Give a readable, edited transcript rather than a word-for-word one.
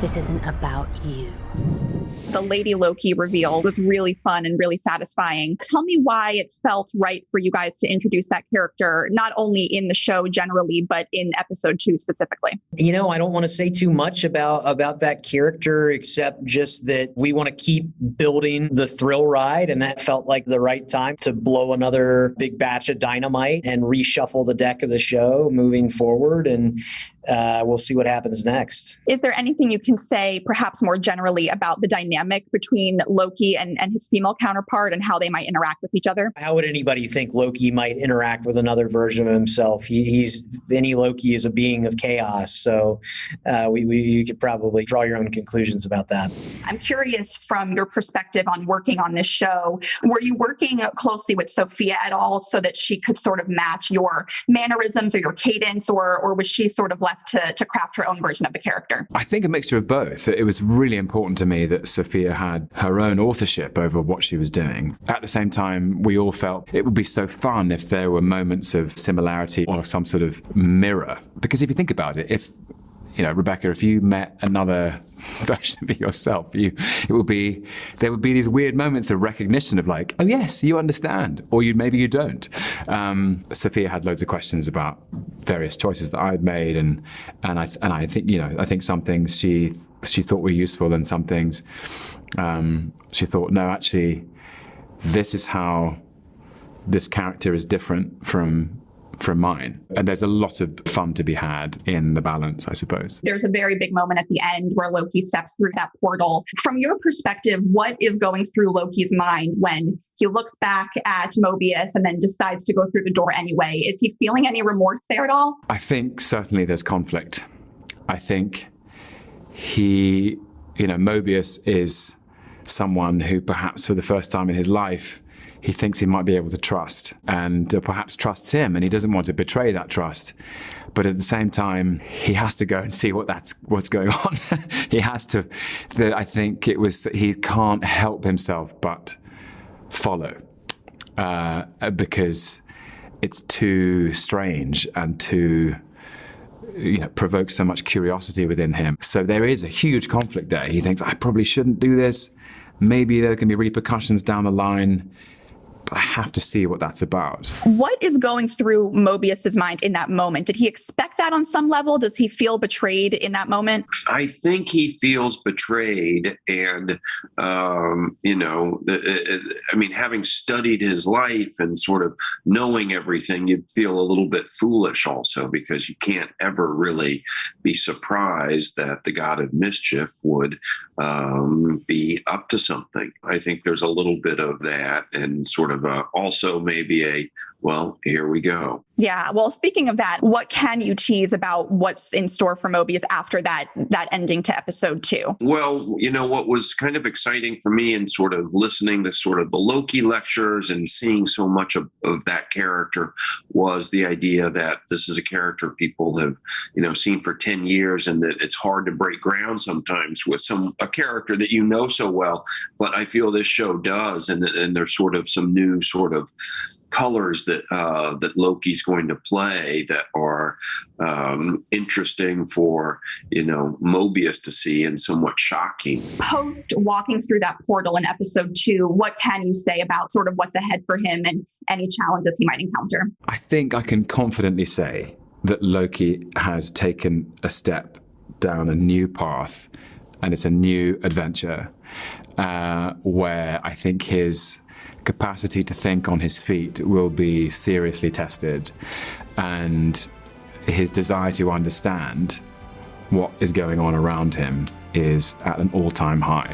This isn't about you. The Lady Loki reveal was really fun and really satisfying. Tell me why it felt right for you guys to introduce that character, not only in the show generally, but in episode 2 specifically. You know, I don't want to say too much about that character, except just that we want to keep building the thrill ride. And that felt like the right time to blow another big batch of dynamite and reshuffle the deck of the show moving forward. And we'll see what happens next. Is there anything you can say, perhaps more generally, about the dynamic between Loki and his female counterpart and how they might interact with each other? How would anybody think Loki might interact with another version of himself? Any Loki is a being of chaos. So you could probably draw your own conclusions about that. I'm curious from your perspective on working on this show, were you working closely with Sophia at all so that she could sort of match your mannerisms or your cadence, or was she sort of left to craft her own version of the character? I think a mixture of both. It was really important to me that Sophia had her own authorship over what she was doing. At the same time, we all felt it would be so fun if there were moments of similarity or some sort of mirror. Because if you think about it, Rebecca, if you met another version of yourself, there would be these weird moments of recognition of like, oh yes, you understand, or maybe you don't. Sophia had loads of questions about various choices that I'd made, and I think some things she thought were useful, and some things she thought, no, actually, this is how this character is different from mine. And there's a lot of fun to be had in the balance, I suppose. There's a very big moment at the end where Loki steps through that portal. From your perspective, what is going through Loki's mind when he looks back at Mobius and then decides to go through the door anyway? Is he feeling any remorse there at all? I think certainly there's conflict. I think Mobius is someone who perhaps for the first time in his life he thinks he might be able to trust, and perhaps trusts him, and he doesn't want to betray that trust. But at the same time, he has to go and see what's going on. He has to. I think he can't help himself but follow because it's too strange and too provokes so much curiosity within him. So there is a huge conflict there. He thinks, I probably shouldn't do this. Maybe there can be repercussions down the line. But I have to see what that's about. What is going through Mobius's mind in that moment? Did he expect that on some level? Does he feel betrayed in that moment? I think he feels betrayed. And, having studied his life and sort of knowing everything, you'd feel a little bit foolish also, because you can't ever really be surprised that the god of mischief would be up to something. I think there's a little bit of that, and sort of also maybe here we go. Yeah. Well, speaking of that, what can you tease about what's in store for Mobius after that ending to episode 2? Well, what was kind of exciting for me in sort of listening to sort of the Loki lectures and seeing so much of that character was the idea that this is a character people have, seen for 10 years, and that it's hard to break ground sometimes with a character that you know so well. But I feel this show does, and there's sort of some new sort of colors that Loki's going to play that are interesting for Mobius to see, and somewhat shocking. Post walking through that portal in episode 2, what can you say about sort of what's ahead for him and any challenges he might encounter? I think I can confidently say that Loki has taken a step down a new path, and it's a new adventure where I think his capacity to think on his feet will be seriously tested, and his desire to understand what is going on around him is at an all-time high.